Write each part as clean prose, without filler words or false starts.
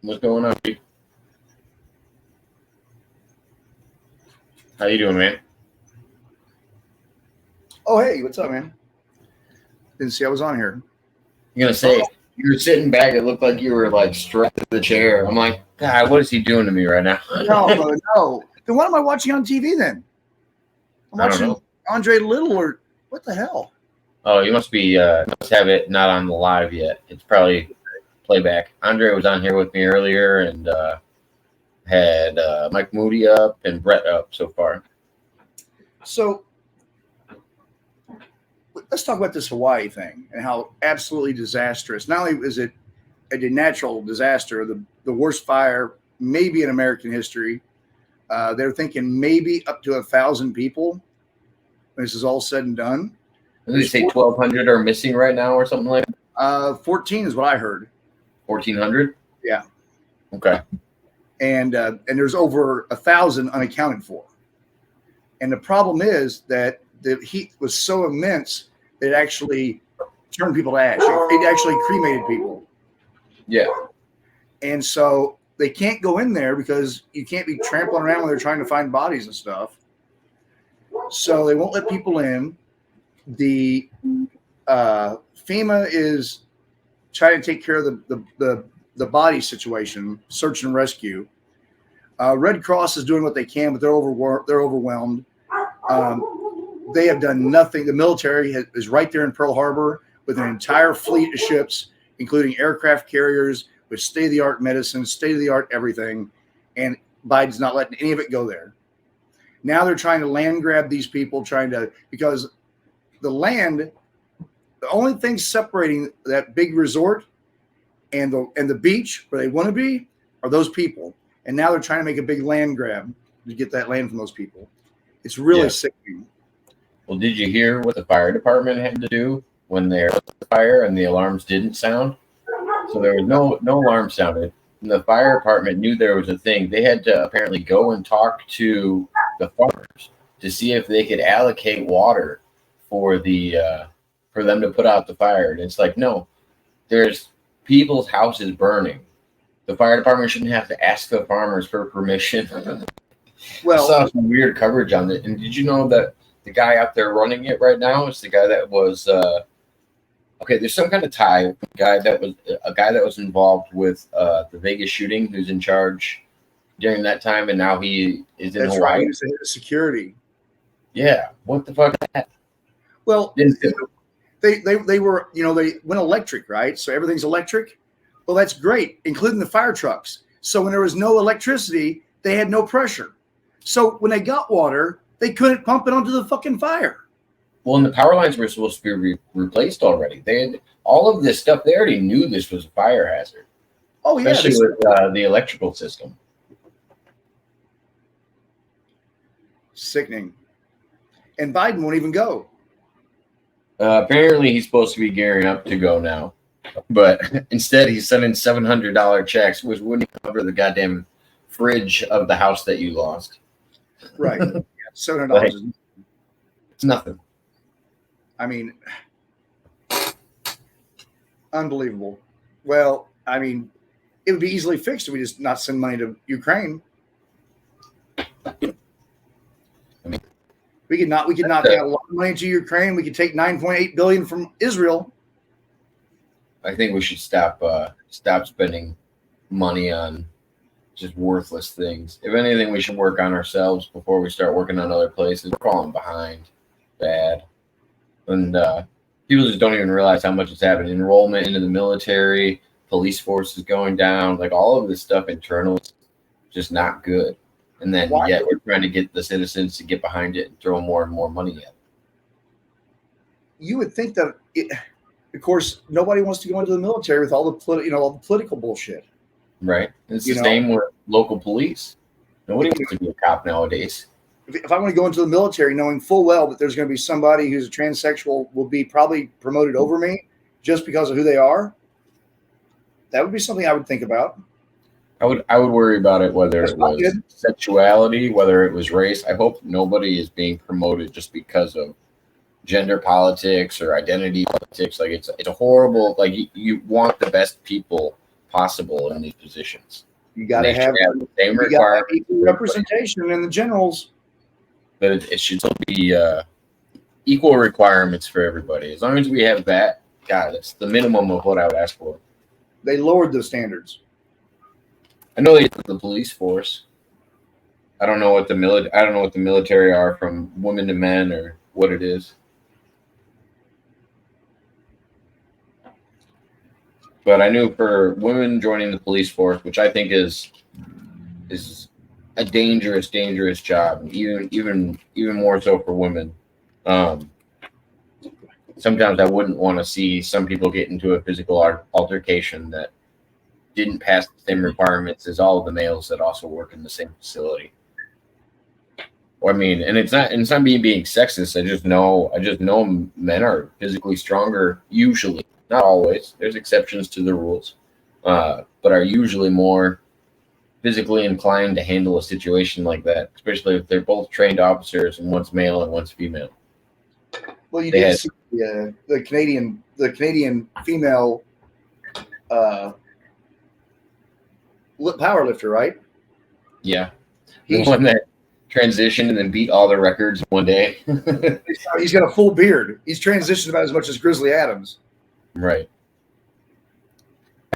What's going on, Pete? How you doing, man? Oh, hey, what's up, man? Didn't see I was on here. I'm gonna say you were sitting back. It looked like you were like strapped to the chair. I'm like, God, what is he doing to me right now? No, brother, no. Then what am I watching on TV then? I'm I don't watching know. Andre Little or what the hell? Oh, you must be must have it not on the live yet. It's probably playback. Andre was on here with me earlier and had Mike Moody up and Brett up so far. So let's talk about this Hawaii thing and how absolutely disastrous. Not only is it a natural disaster, the worst fire maybe in American history. They're thinking maybe up to 1,000 people when this is all said and done. Did they say 1,200 are missing right now or something like that? 14 is what I heard. 1,400? Yeah. Okay. And there's over 1,000 unaccounted for. And the problem is that the heat was so immense that it actually turned people to ash. It actually cremated people. Yeah. And so they can't go in there because you can't be trampling around when they're trying to find bodies and stuff. So they won't let people in. The FEMA is trying to take care of the body situation, search and rescue. Red Cross is doing what they can, but they're overwhelmed. They have done nothing. The military is right there in Pearl Harbor with an entire fleet of ships, including aircraft carriers with state-of-the-art medicine, state-of-the-art everything, and Biden's not letting any of it go there. Now they're trying to land grab these people, because the land, the only thing separating that big resort and the beach where they want to be are those people. And now they're trying to make a big land grab to get that land from those people. It's really sickening. Well, did you hear what the fire department had to do when there was a fire and the alarms didn't sound? So there was no alarm sounded. And the fire department knew there was a thing. They had to apparently go and talk to the farmers to see if they could allocate water for them to put out the fire. And it's like, no, there's people's houses burning. The fire department shouldn't have to ask the farmers for permission. Well, I saw some weird coverage on it. And did you know that the guy out there running it right now is the guy that was okay? There's some kind of tie. A guy that was involved with the Vegas shooting, who's in charge during that time, and now he is in Hawaii. Right. He was the head of security. Yeah. What the fuck? Well, they were, they went electric, right? So everything's electric. Well, that's great, including the fire trucks. So when there was no electricity, they had no pressure. So when they got water, they couldn't pump it onto the fucking fire. Well, and the power lines were supposed to be replaced already. They had all of this stuff. They already knew this was a fire hazard. Oh, yeah. Especially with the electrical system. Sickening. And Biden won't even go. Apparently, he's supposed to be gearing up to go now. But instead, he's sending $700 checks, which wouldn't cover the goddamn fridge of the house that you lost. Right. $700. Like, it's nothing. I mean, unbelievable. Well, I mean, it would be easily fixed if we just not send money to Ukraine. We could not pay a lot of money to Ukraine. We could take $9.8 billion from Israel. I think we should stop spending money on just worthless things. If anything, we should work on ourselves before we start working on other places. We're falling behind bad. And people just don't even realize how much is happening. Enrollment into the military, police force is going down. Like all of this stuff internally is just not good. And then yet we're trying to get the citizens to get behind it and throw more and more money at it. You would think that, of course, nobody wants to go into the military with all the political bullshit. Right. It's the same with local police. Nobody wants to be a cop nowadays. If I want to go into the military knowing full well that there's going to be somebody who's a transsexual will be probably promoted over me just because of who they are, that would be something I would think about. I would worry about it, whether it was sexuality, whether it was race. I hope nobody is being promoted just because of gender politics or identity politics. Like it's a horrible, like you want the best people possible in these positions. You got to They should have the same you got requirements, equal representation in the generals. but it should still be equal requirements for everybody. As long as we have that, God, that's the minimum of what I would ask for. They lowered the standards. I know they have the police force. I don't know what the military are from women to men or what it is. But I knew for women joining the police force, which I think is a dangerous job, even more so for women. Sometimes I wouldn't want to see some people get into a physical altercation that didn't pass the same requirements as all of the males that also work in the same facility. Or I mean, and it's not me being sexist. I just know men are physically stronger usually, not always. There's exceptions to the rules, but are usually more physically inclined to handle a situation like that, especially if they're both trained officers and one's male and one's female. Well, you did see the Canadian female powerlifter, right? Yeah, the one that transitioned and then beat all the records one day. He's got a full beard. He's transitioned about as much as Grizzly Adams. Right.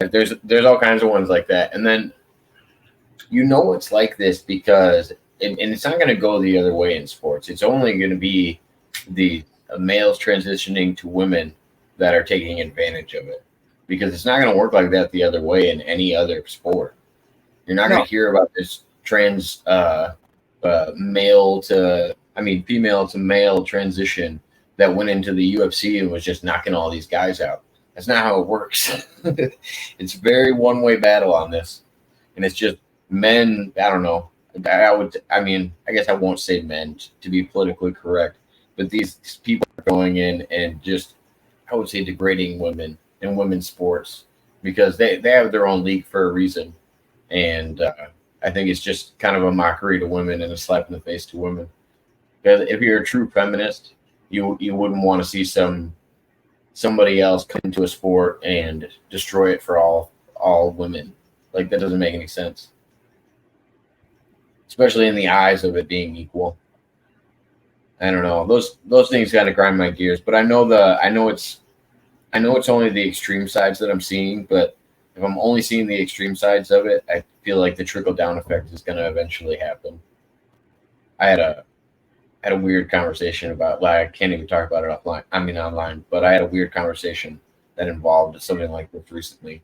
There's all kinds of ones like that, and then it's like this because and it's not going to go the other way in sports. It's only going to be the males transitioning to women that are taking advantage of it, because it's not going to work like that the other way in any other sport. You're not going to hear about this female to male transition that went into the UFC and was just knocking all these guys out. That's not how it works. It's very one-way battle on this, and it's just men. I don't know. I guess I won't say men to be politically correct, but these people are going in and just, I would say, degrading women in women's sports because they have their own league for a reason. And I think it's just kind of a mockery to women and a slap in the face to women. Because if you're a true feminist, you wouldn't want to see somebody else come into a sport and destroy it for all women. Like, that doesn't make any sense, especially in the eyes of it being equal. I don't know. Those things kind of grind my gears. But I know it's only the extreme sides that I'm seeing, but if I'm only seeing the extreme sides of it, I feel like the trickle-down effect is going to eventually happen. I had a weird conversation about, like, I can't even talk about it online, but I had a weird conversation that involved something like this recently.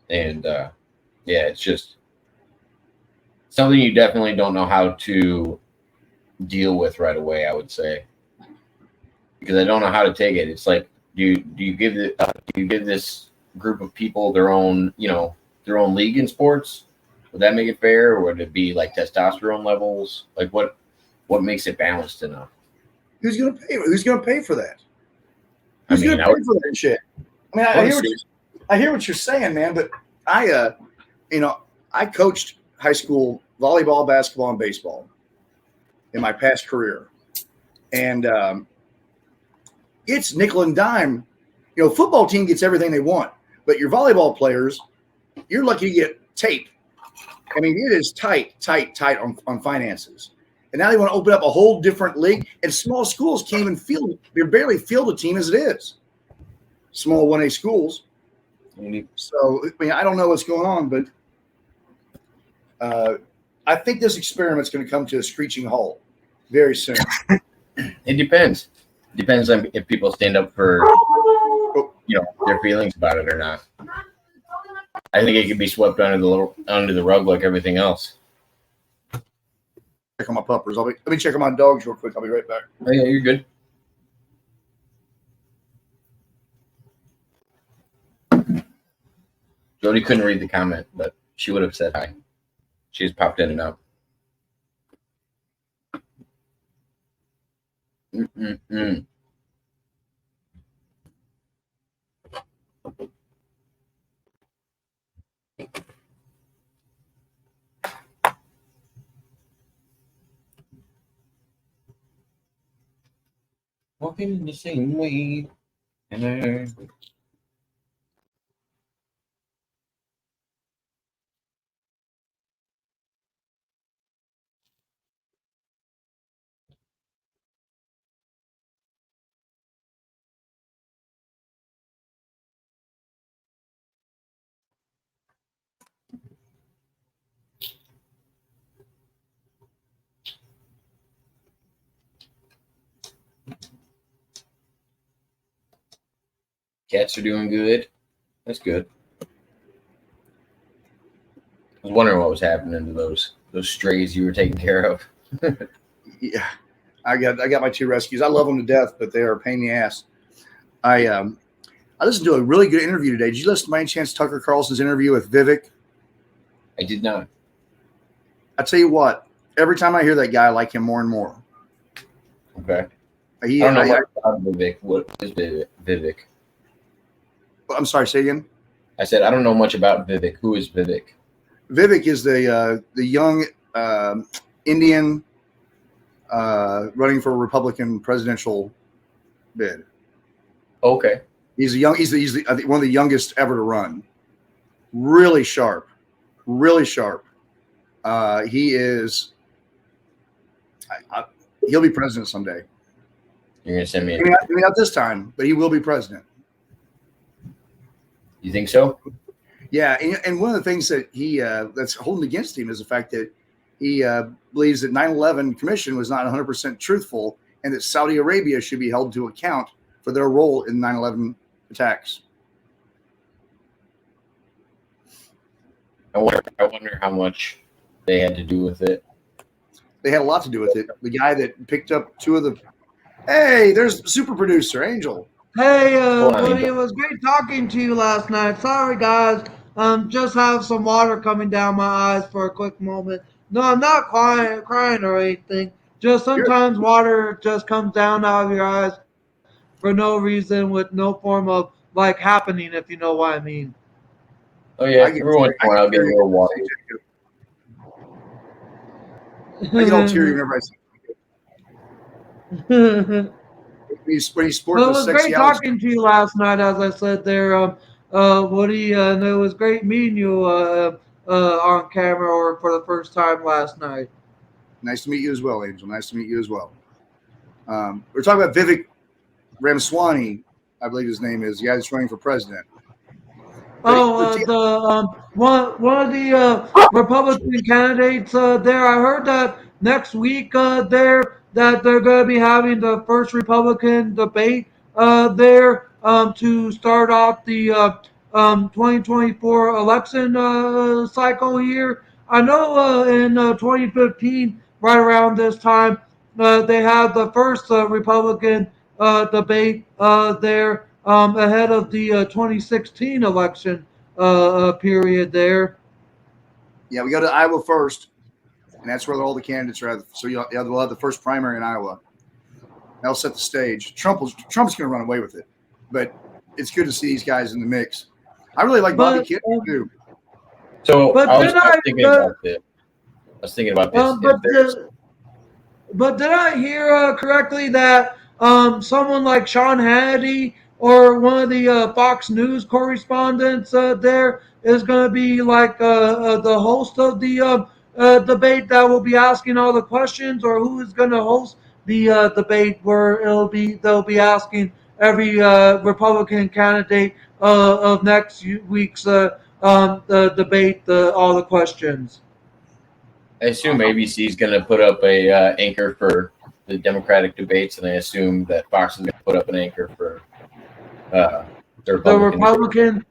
And, yeah, it's just something you definitely don't know how to deal with right away, I would say. Because I don't know how to take it. It's like, do you give this group of people their own league in sports? Would that make it fair, or would it be like testosterone levels? Like, what makes it balanced enough? Who's going to pay? Who's going to pay for that? Who's going to pay for that shit? I mean, I hear what you're saying, man. But I coached high school volleyball, basketball, and baseball in my past career, and it's nickel and dime. Football team gets everything they want, but your volleyball players, you're lucky to get tape. I mean, it is tight on finances. And now they want to open up a whole different league. And small schools can't even field. They barely field a team as it is. Small 1A schools. So, I mean, I don't know what's going on, but I think this experiment's going to come to a screeching halt very soon. It depends. Depends on if people stand up for their feelings about it or not. I think it could be swept under the rug like everything else. Check on my puppers. Let me check on my dogs real quick. I'll be right back. Oh, yeah, you're good. Jody couldn't read the comment, but she would have said hi. She's popped in and out. Walking in the same way. Cats are doing good. That's good. I was wondering what was happening to those strays you were taking care of. Yeah, I got my 2 rescues. I love them to death, but they are a pain in the ass. I listened to a really good interview today. Did you listen by any chance to Tucker Carlson's interview with Vivek? I did not. I tell you what, every time I hear that guy, I like him more and more. Okay. I He, don't know I, much about Vivek. What is Vivek? I'm sorry, say again. I said I don't know much about Vivek. Who is Vivek? Vivek is the young Indian running for a Republican presidential bid. Okay. He's I think one of the youngest ever to run. Really sharp, really sharp. He is. He'll be president someday. You're gonna send me. Maybe not this time, but he will be president. You think so? Yeah, and one of the things that he that's holding against him is the fact that he believes that 9/11 Commission was not 100% truthful, and that Saudi Arabia should be held to account for their role in 9/11 attacks. I wonder how much they had to do with it. They had a lot to do with it. The guy that picked up 2 of the. Hey, there's super producer Angel. Hey, Hold on, Woody, Angel. it was great talking to you last night. Sorry, guys. Just have some water coming down my eyes for a quick moment. No, I'm not crying or anything. Just sometimes water just comes down out of your eyes for no reason with no form of like happening, if you know what I mean. Oh yeah, I get every once in a while I'll get a little water. I get all teary whenever I see Well, when he's sporting it the was sexy great Alex. talking to you last night, as I said there, Woody, and it was great meeting you on camera or for the first time last night. Nice to meet you as well, Angel. Nice to meet you as well. We're talking about Vivek Ramaswamy, I believe his name is. The guy that's running for president. One of the Republican candidates there. I heard that next week there that they're going to be having the first Republican debate there to start off the 2024 election cycle here. I know in 2015, right around this time, they had the first Republican debate there ahead of the 2016 election period there. Yeah, we go to Iowa first, and that's where all the candidates are at. So we'll have the first primary in Iowa. That'll set the stage. Trump's going to run away with it, but it's good to see these guys in the mix. I really like Bobby Kennedy too. So But I was then thinking about this. I was thinking about this. But did I hear correctly that someone like Sean Hannity or one of the Fox News correspondents there is going to be like the host of the debate that will be asking all the questions, or who is going to host the debate where they'll be asking every Republican candidate of next week's the debate all the questions. I assume ABC is going to put up a anchor for the Democratic debates, and I assume that Fox is going to put up an anchor for the Republican.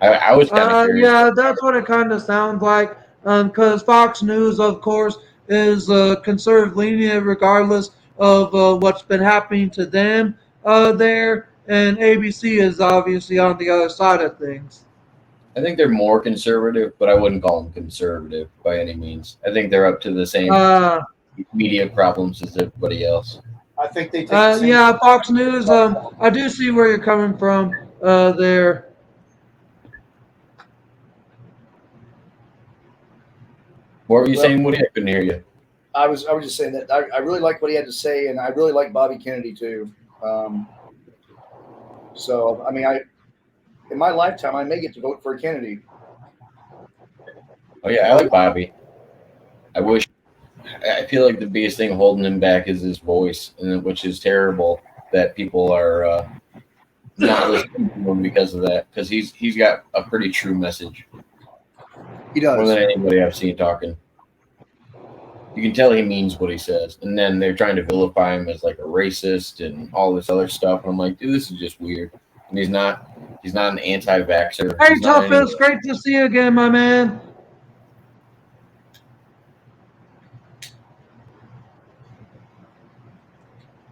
I was kind of curious. Yeah, that's what it kind of sounds like. Because Fox News, of course, is conservative leaning regardless of what's been happening to them there, and ABC is obviously on the other side of things. I think they're more conservative, but I wouldn't call them conservative by any means. I think they're up to the same media problems as everybody else. I think they take yeah, Fox News. I do see where you're coming from there. What were you saying, Woody? I couldn't hear you. I was just saying that I really like what he had to say, and I really like Bobby Kennedy too. So I mean, in my lifetime, I may get to vote for a Kennedy. Oh yeah, I like Bobby. I feel like the biggest thing holding him back is his voice, which is terrible that people are not listening to him because of that. Because he's got a pretty true message. He does. More than anybody I've seen talking. You can tell he means what he says. And then they're trying to vilify him as like a racist and all this other stuff. And I'm like, dude, this is just weird. And he's not an anti-vaxxer. Hey, He's not Toughest, great to see you again, my man.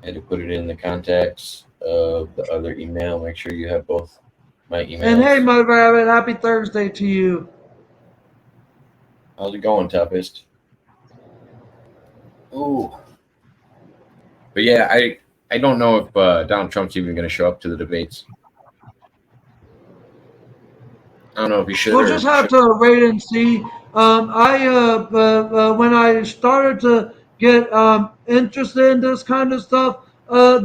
I had to put it in the contacts of the other email. Make sure you have both my emails. And hey, Mud Rabbit, happy Thursday to you. How's it going, Toughest? Ooh. But yeah, I don't know if Donald Trump's even going to show up to the debates. I don't know if he should. We'll just have to wait and see. When I started to get interested in this kind of stuff, I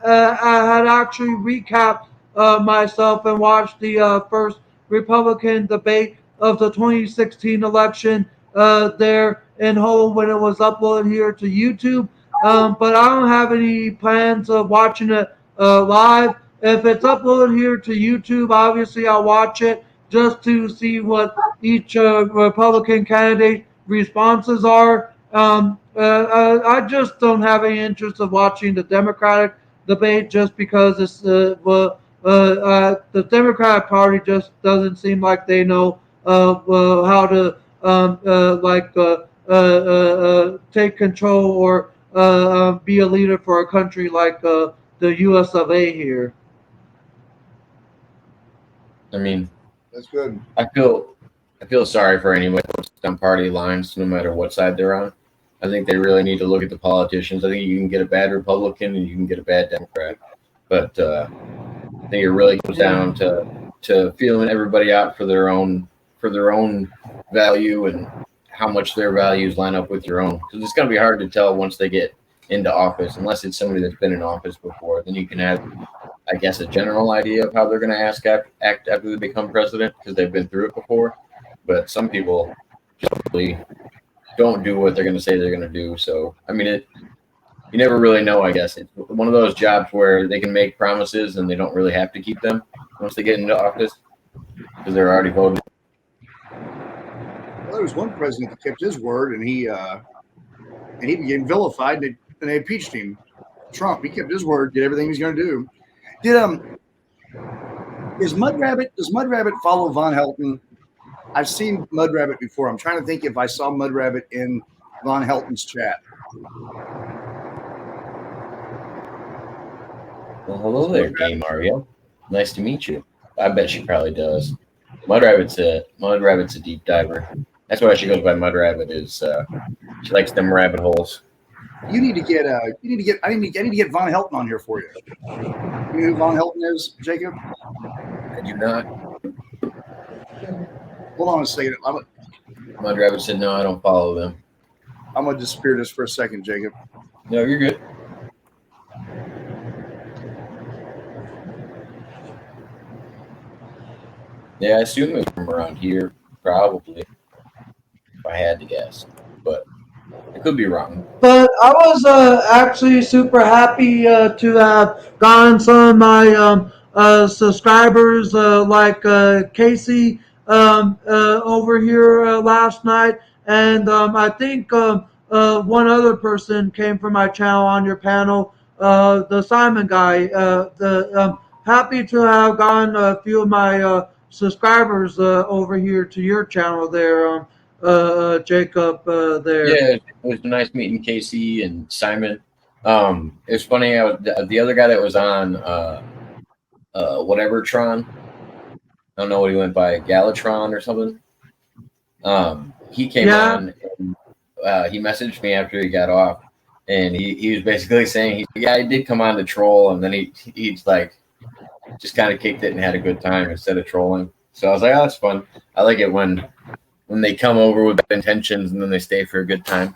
had actually recapped myself and watched the first Republican debate of the 2016 election there in whole when it was uploaded here to YouTube. But I don't have any plans of watching it live. If it's uploaded here to YouTube, obviously I'll watch it just to see what each Republican candidate responses are. I just don't have any interest of watching the Democratic debate just because the Democratic Party just doesn't seem like they know how to take control or be a leader for a country like the U.S. of A. here. I mean, That's good. I feel sorry for anybody who puts down party lines, no matter what side they're on. I think they really need to look at the politicians. I think you can get a bad Republican and you can get a bad Democrat, but I think it really comes down to feeling everybody out for their own value and how much their values line up with your own. Because it's going to be hard to tell once they get into office, unless it's somebody that's been in office before. Then you can have, I guess, a general idea of how they're going to act after they become president because they've been through it before. But some people just really don't do what they're going to say they're going to do. So, I mean, you never really know, I guess. It's one of those jobs where they can make promises and they don't really have to keep them once they get into office because they're already voted. Well, there was one president that kept his word, and he became vilified, and they impeached him. Trump, he kept his word, did everything he's going to do. Does Mud Rabbit follow Von Helton? I've seen Mud Rabbit before. I'm trying to think if I saw Mud Rabbit in Von Helton's chat. Well, hello there, Game Mario. Nice to meet you. I bet she probably does. Mud Rabbit's a deep diver. That's why she goes by Mud Rabbit. Is she likes them rabbit holes. I need to get Von Helton on here for you. You know who Von Helton is, Jacob? I do not. Hold on a second. Mud Rabbit said, no, I don't follow them. I'm going to disappear this for a second, Jacob. No, you're good. Yeah, I assume it was from around here, probably, if I had to guess. But I could be wrong. But I was actually super happy to have gotten some of my subscribers like Casey over here last night. And I think one other person came from my channel on your panel, the Simon guy. Happy to have gotten a few of my subscribers over here to your channel there, Jacob. There. Yeah, it was nice meeting Casey and Simon. It was funny. The other guy that was on whatever Tron. I don't know what he went by, Galatron or something. He came on and he messaged me after he got off, and he was basically saying, I did come on to troll, and then he's like just kind of kicked it and had a good time instead of trolling. So I was like, oh, that's fun. I like it when they come over with intentions and then they stay for a good time.